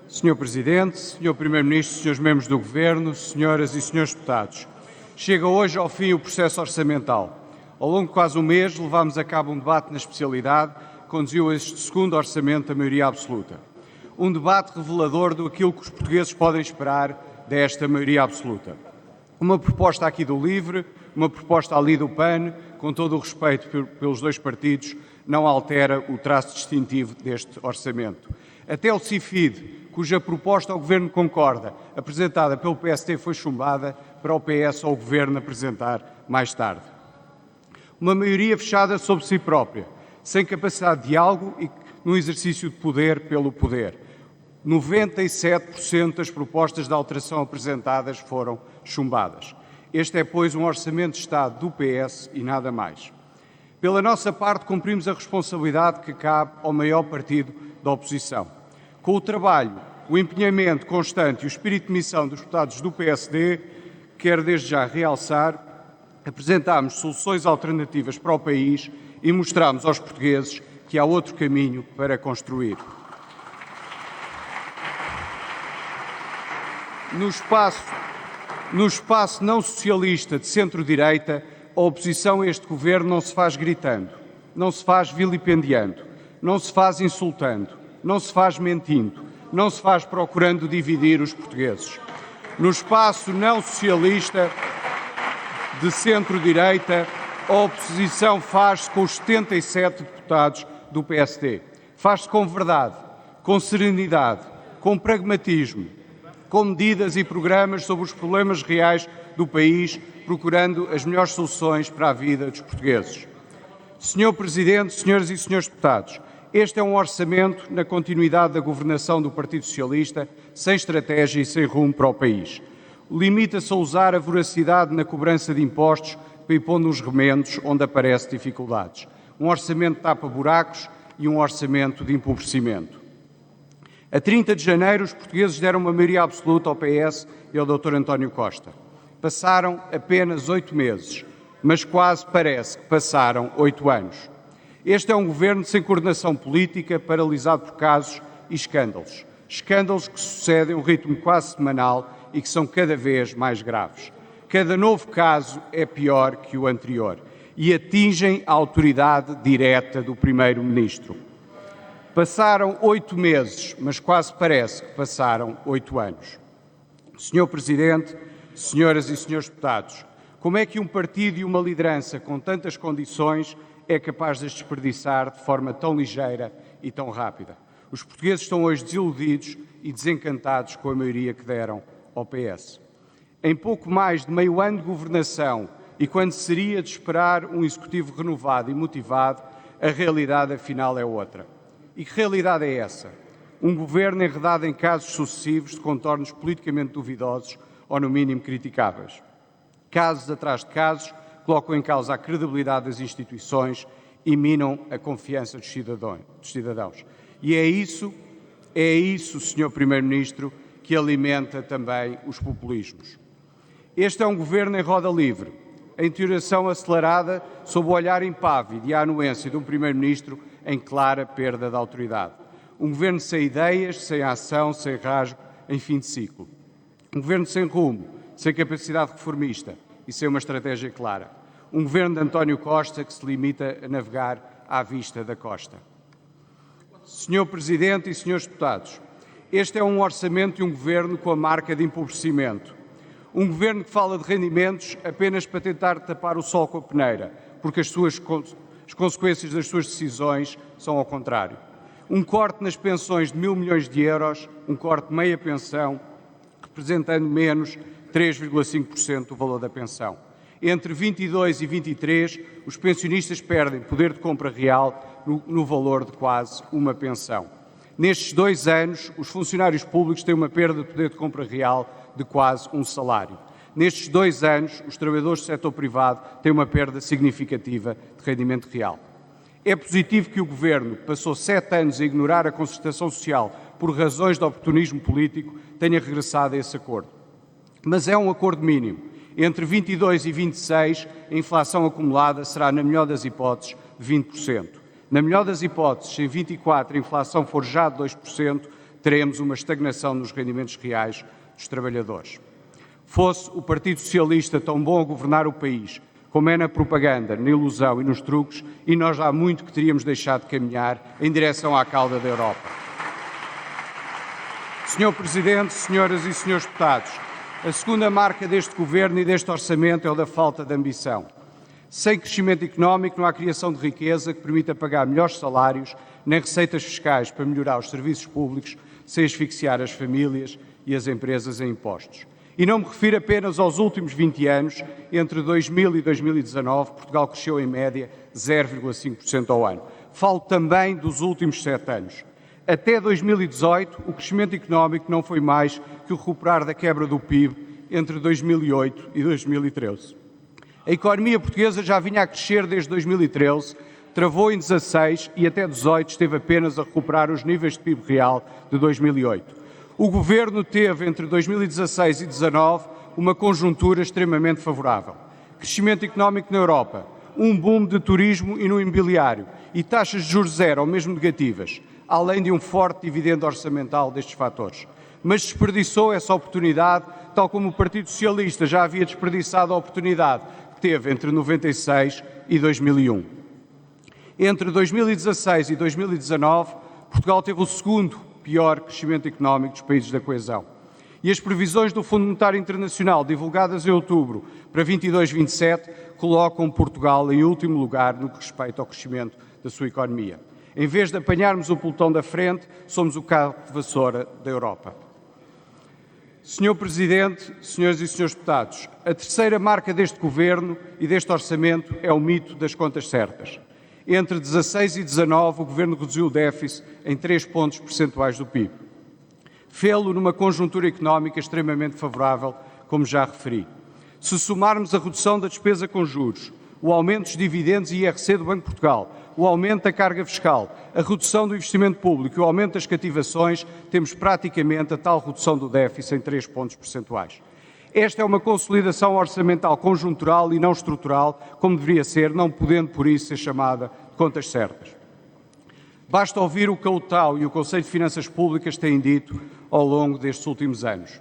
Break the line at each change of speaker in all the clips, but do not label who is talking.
Senhor Presidente, Senhor Primeiro-Ministro, Senhores Membros do Governo, Senhoras e Senhores Deputados, chega hoje ao fim o processo orçamental. Ao longo de quase um mês levámos a cabo um debate na especialidade que conduziu a este segundo orçamento da maioria absoluta. Um debate revelador daquilo que os portugueses podem esperar desta maioria absoluta. Uma proposta aqui do LIVRE, uma proposta ali do PAN, com todo o respeito pelos dois partidos, não altera o traço distintivo deste orçamento. Até o CIFID, cuja proposta ao Governo concorda, apresentada pelo PST, foi chumbada para o PS ou o Governo apresentar mais tarde. Uma maioria fechada sobre si própria, sem capacidade de diálogo e no exercício de poder pelo poder. 97% das propostas de alteração apresentadas foram chumbadas. Este é, pois, um orçamento de Estado do PS e nada mais. Pela nossa parte, cumprimos a responsabilidade que cabe ao maior partido da oposição. Com o trabalho, o empenhamento constante e o espírito de missão dos deputados do PSD, quero desde já realçar, apresentámos soluções alternativas para o país e mostramos aos portugueses que há outro caminho para construir. No espaço não socialista de centro-direita, a oposição a este governo não se faz gritando, não se faz vilipendiando, não se faz insultando, não se faz mentindo, não se faz procurando dividir os portugueses. No espaço não socialista de centro-direita, a oposição faz-se com os 77 deputados do PSD. Faz-se com verdade, com serenidade, com pragmatismo, com medidas e programas sobre os problemas reais do país, procurando as melhores soluções para a vida dos portugueses. Senhor Presidente, senhoras e senhores deputados, este é um orçamento na continuidade da governação do Partido Socialista, sem estratégia e sem rumo para o país. Limita-se a usar a voracidade na cobrança de impostos para ir pondo uns remendos onde aparecem dificuldades. Um orçamento de tapa-buracos e um orçamento de empobrecimento. A 30 de janeiro, os portugueses deram uma maioria absoluta ao PS e ao Dr. António Costa. Passaram apenas 8 meses, mas quase parece que passaram 8 anos. Este é um governo sem coordenação política, paralisado por casos e escândalos. Escândalos que sucedem a um ritmo quase semanal e que são cada vez mais graves. Cada novo caso é pior que o anterior e atingem a autoridade direta do Primeiro-Ministro. Passaram 8 meses, mas quase parece que passaram 8 anos. Senhor Presidente, senhoras e senhores deputados, como é que um partido e uma liderança com tantas condições é capaz de as desperdiçar de forma tão ligeira e tão rápida? Os portugueses estão hoje desiludidos e desencantados com a maioria que deram ao PS. Em pouco mais de meio ano de governação e quando seria de esperar um executivo renovado e motivado, a realidade afinal é outra. E que realidade é essa? Um governo enredado em casos sucessivos de contornos politicamente duvidosos ou, no mínimo, criticáveis. Casos atrás de casos colocam em causa a credibilidade das instituições e minam a confiança dos cidadãos. E é isso, Sr. Primeiro-Ministro, que alimenta também os populismos. Este é um governo em roda livre, a deterioração acelerada sob o olhar impávido e a anuência de um Primeiro-Ministro em clara perda de autoridade. Um governo sem ideias, sem ação, sem rasgo, em fim de ciclo. Um governo sem rumo, sem capacidade reformista e sem uma estratégia clara. Um governo de António Costa que se limita a navegar à vista da costa. Senhor Presidente e senhores deputados, este é um orçamento e um governo com a marca de empobrecimento. Um governo que fala de rendimentos apenas para tentar tapar o sol com a peneira, porque as consequências das suas decisões são ao contrário. Um corte nas pensões de 1.000 milhões de euros, um corte de meia pensão, representando menos 3,5% do valor da pensão. Entre 22 e 23, os pensionistas perdem poder de compra real no valor de quase uma pensão. Nestes 2 anos, os funcionários públicos têm uma perda de poder de compra real de quase um salário. Nestes 2 anos, os trabalhadores do setor privado têm uma perda significativa de rendimento real. É positivo que o Governo, que passou 7 anos a ignorar a concertação social por razões de oportunismo político, tenha regressado a esse acordo. Mas é um acordo mínimo. Entre 22 e 26, a inflação acumulada será, na melhor das hipóteses, de 20%. Na melhor das hipóteses, se em 24 a inflação for já de 2%, teremos uma estagnação nos rendimentos reais dos trabalhadores. Fosse o Partido Socialista tão bom a governar o país, como é na propaganda, na ilusão e nos truques, e nós há muito que teríamos deixado de caminhar em direção à cauda da Europa. Senhor Presidente, senhoras e senhores deputados, a segunda marca deste Governo e deste Orçamento é o da falta de ambição. Sem crescimento económico não há criação de riqueza que permita pagar melhores salários, nem receitas fiscais para melhorar os serviços públicos, sem asfixiar as famílias e as empresas em impostos. E não me refiro apenas aos últimos 20 anos, entre 2000 e 2019, Portugal cresceu em média 0,5% ao ano. Falo também dos últimos 7 anos. Até 2018, o crescimento económico não foi mais que o recuperar da quebra do PIB entre 2008 e 2013. A economia portuguesa já vinha a crescer desde 2013, travou em 16 e até 18 esteve apenas a recuperar os níveis de PIB real de 2008. O Governo teve, entre 2016 e 2019, uma conjuntura extremamente favorável. Crescimento económico na Europa, um boom de turismo e no imobiliário e taxas de juros zero ou mesmo negativas, além de um forte dividendo orçamental destes fatores. Mas desperdiçou essa oportunidade, tal como o Partido Socialista já havia desperdiçado a oportunidade que teve entre 96 e 2001. Entre 2016 e 2019, Portugal teve o segundo pior crescimento económico dos países da coesão. E as previsões do Fundo Monetário Internacional, divulgadas em outubro para 22-27, colocam Portugal em último lugar no que respeita ao crescimento da sua economia. Em vez de apanharmos o pelotão da frente, somos o cabo de vassoura da Europa. Senhor Presidente, senhoras e senhores deputados, a terceira marca deste Governo e deste Orçamento é o mito das contas certas. Entre 16 e 19, o Governo reduziu o déficit em 3 pontos percentuais do PIB. Fê-lo numa conjuntura económica extremamente favorável, como já referi. Se somarmos a redução da despesa com juros, o aumento dos dividendos e IRC do Banco de Portugal, o aumento da carga fiscal, a redução do investimento público e o aumento das cativações, temos praticamente a tal redução do déficit em 3 pontos percentuais. Esta é uma consolidação orçamental conjuntural e não estrutural, como deveria ser, não podendo, por isso, ser chamada de contas certas. Basta ouvir o que a UTAU e o Conselho de Finanças Públicas têm dito ao longo destes últimos anos.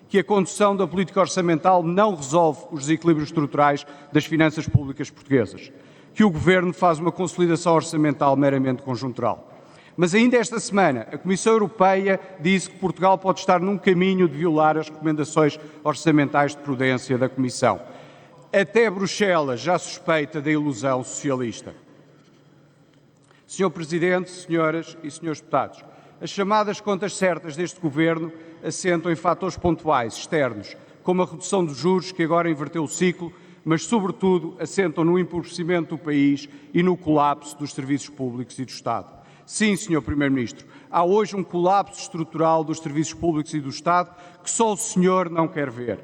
Que a condução da política orçamental não resolve os desequilíbrios estruturais das finanças públicas portuguesas. Que o Governo faz uma consolidação orçamental meramente conjuntural. Mas ainda esta semana, a Comissão Europeia disse que Portugal pode estar num caminho de violar as recomendações orçamentais de prudência da Comissão. Até Bruxelas já suspeita da ilusão socialista. Senhor Presidente, senhoras e senhores deputados, as chamadas contas certas deste Governo assentam em fatores pontuais, externos, como a redução dos juros, que agora inverteu o ciclo, mas, sobretudo, assentam no empobrecimento do país e no colapso dos serviços públicos e do Estado. Sim, Sr. Primeiro-Ministro, há hoje um colapso estrutural dos serviços públicos e do Estado que só o senhor não quer ver.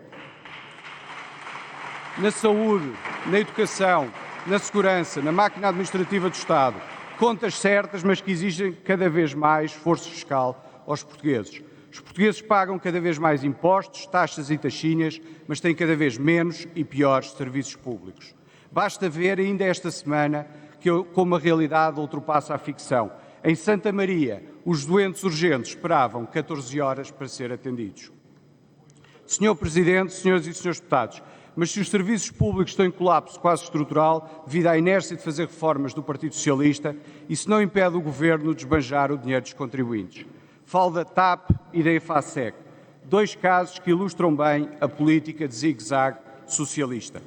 Na saúde, na educação, na segurança, na máquina administrativa do Estado, contas certas, mas que exigem cada vez mais esforço fiscal aos portugueses. Os portugueses pagam cada vez mais impostos, taxas e taxinhas, mas têm cada vez menos e piores serviços públicos. Basta ver ainda esta semana como a realidade ultrapassa a ficção. Em Santa Maria, os doentes urgentes esperavam 14 horas para ser atendidos. Senhor Presidente, senhoras e senhores deputados, mas se os serviços públicos estão em colapso quase estrutural devido à inércia de fazer reformas do Partido Socialista, isso não impede o Governo de esbanjar o dinheiro dos contribuintes. Falo da TAP e da EFASEC, dois casos que ilustram bem a política de zigue-zague socialista.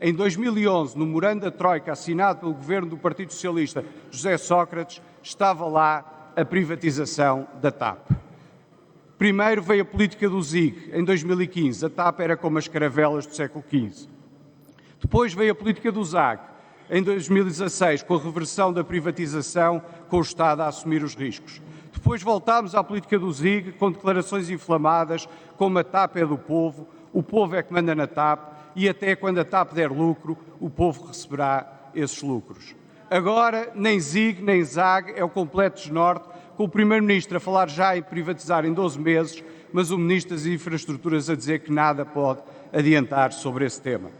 Em 2011, no memorando da Troika assinado pelo Governo do Partido Socialista José Sócrates, estava lá a privatização da TAP. Primeiro veio a política do ZIG, em 2015. A TAP era como as caravelas do século XV. Depois veio a política do ZAG, em 2016, com a reversão da privatização, com o Estado a assumir os riscos. Depois voltámos à política do ZIG, com declarações inflamadas, como a TAP é do povo, o povo é que manda na TAP, e até quando a TAP der lucro, o povo receberá esses lucros. Agora, nem ZIG, nem ZAG, é o completo desnorte, com o Primeiro-Ministro a falar já em privatizar em 12 meses, mas o Ministro das Infraestruturas a dizer que nada pode adiantar sobre esse tema.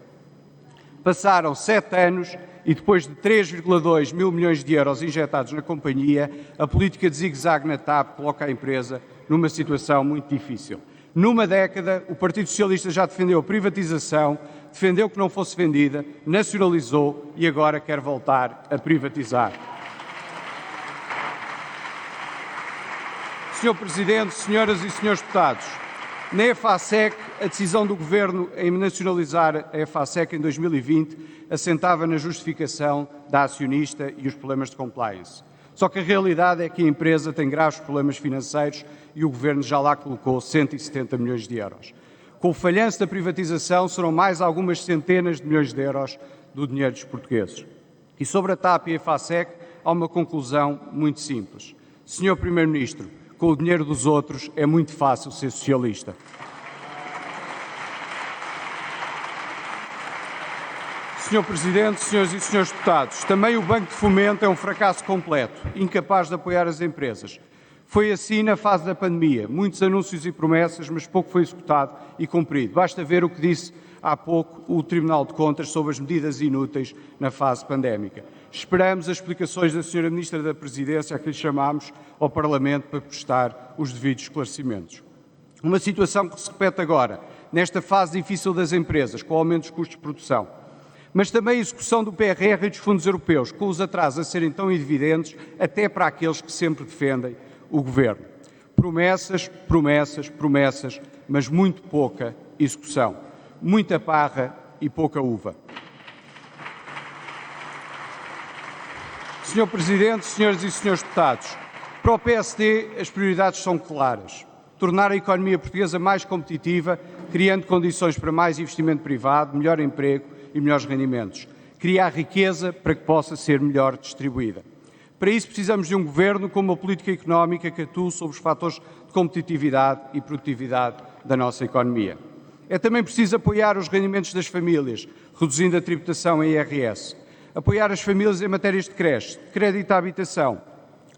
Passaram 7 anos e depois de 3,2 mil milhões de euros injetados na companhia, a política de zigue-zague na TAP coloca a empresa numa situação muito difícil. Numa década, o Partido Socialista já defendeu a privatização, defendeu que não fosse vendida, nacionalizou e agora quer voltar a privatizar. Sr. Presidente, senhoras e senhores deputados, na EFASEC, a decisão do Governo em nacionalizar a EFASEC em 2020 assentava na justificação da acionista e os problemas de compliance. Só que a realidade é que a empresa tem graves problemas financeiros e o Governo já lá colocou 170 milhões de euros. Com o falhanço da privatização, serão mais algumas centenas de milhões de euros do dinheiro dos portugueses. E sobre a TAP e a EFASEC, há uma conclusão muito simples. Senhor Primeiro-Ministro, com o dinheiro dos outros é muito fácil ser socialista. Sr. Presidente, senhoras e senhores deputados, também o Banco de Fomento é um fracasso completo, incapaz de apoiar as empresas. Foi assim na fase da pandemia, muitos anúncios e promessas, mas pouco foi executado e cumprido. Basta ver o que disse há pouco o Tribunal de Contas sobre as medidas inúteis na fase pandémica. Esperamos as explicações da Sra. Ministra da Presidência, a que lhe chamámos ao Parlamento para prestar os devidos esclarecimentos. Uma situação que se repete agora, nesta fase difícil das empresas, com o aumento dos custos de produção. Mas também a execução do PRR e dos fundos europeus, com os atrasos a serem tão evidentes até para aqueles que sempre defendem o Governo. Promessas, promessas, promessas, mas muito pouca execução. Muita parra e pouca uva. Sr. Presidente, senhoras e senhores deputados, para o PSD as prioridades são claras. Tornar a economia portuguesa mais competitiva, criando condições para mais investimento privado, melhor emprego e melhores rendimentos. Criar riqueza para que possa ser melhor distribuída. Para isso precisamos de um Governo com uma política económica que atue sobre os fatores de competitividade e produtividade da nossa economia. É também preciso apoiar os rendimentos das famílias, reduzindo a tributação em IRS. Apoiar as famílias em matérias de creche, de crédito à habitação,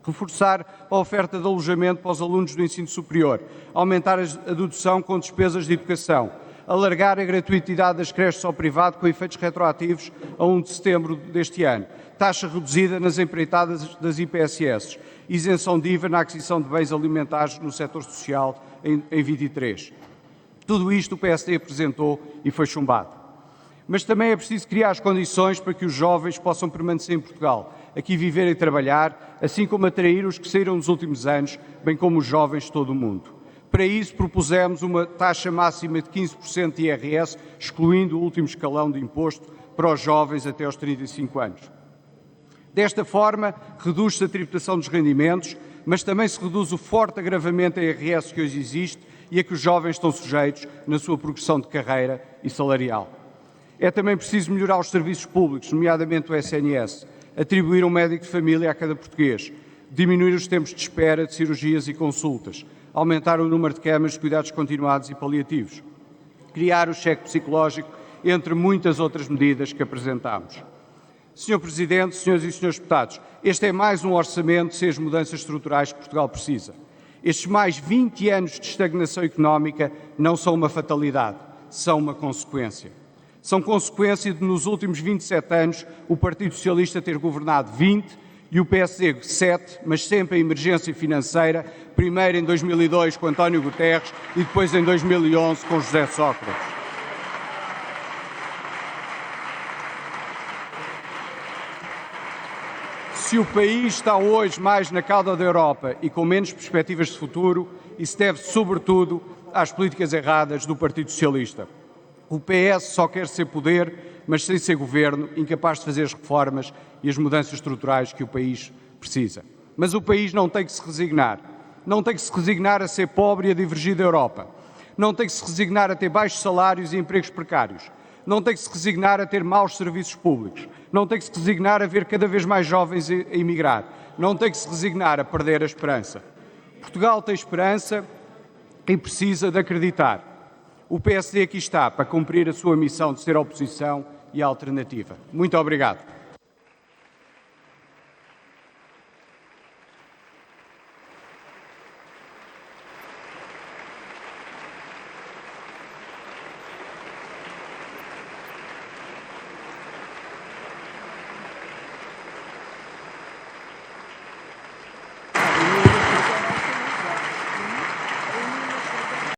reforçar a oferta de alojamento para os alunos do ensino superior, aumentar a dedução com despesas de educação, alargar a gratuitidade das creches ao privado com efeitos retroativos a 1 de setembro deste ano, taxa reduzida nas empreitadas das IPSS, isenção de IVA na aquisição de bens alimentares no setor social em 23. Tudo isto o PSD apresentou e foi chumbado. Mas também é preciso criar as condições para que os jovens possam permanecer em Portugal, aqui viver e trabalhar, assim como atrair os que saíram nos últimos anos, bem como os jovens de todo o mundo. Para isso, propusemos uma taxa máxima de 15% de IRS, excluindo o último escalão de imposto para os jovens até aos 35 anos. Desta forma, reduz-se a tributação dos rendimentos, mas também se reduz o forte agravamento a IRS que hoje existe e a que os jovens estão sujeitos na sua progressão de carreira e salarial. É também preciso melhorar os serviços públicos, nomeadamente o SNS, atribuir um médico de família a cada português, diminuir os tempos de espera de cirurgias e consultas, aumentar o número de camas de cuidados continuados e paliativos, criar o cheque psicológico, entre muitas outras medidas que apresentámos. Sr. Presidente, senhoras e senhores deputados, este é mais um orçamento sem as mudanças estruturais que Portugal precisa. Estes mais 20 anos de estagnação económica não são uma fatalidade, são uma consequência. São consequência de, nos últimos 27 anos, o Partido Socialista ter governado 20 e o PSD 7, mas sempre em emergência financeira, primeiro em 2002 com António Guterres e depois em 2011 com José Sócrates. Se o país está hoje mais na cauda da Europa e com menos perspectivas de futuro, isso deve-se sobretudo às políticas erradas do Partido Socialista. O PS só quer ser poder, mas sem ser governo, incapaz de fazer as reformas e as mudanças estruturais que o país precisa. Mas o país não tem que se resignar. Não tem que se resignar a ser pobre e a divergir da Europa. Não tem que se resignar a ter baixos salários e empregos precários. Não tem que se resignar a ter maus serviços públicos. Não tem que se resignar a ver cada vez mais jovens a emigrar. Não tem que se resignar a perder a esperança. Portugal tem esperança e precisa de acreditar. O PSD aqui está para cumprir a sua missão de ser oposição e alternativa. Muito obrigado.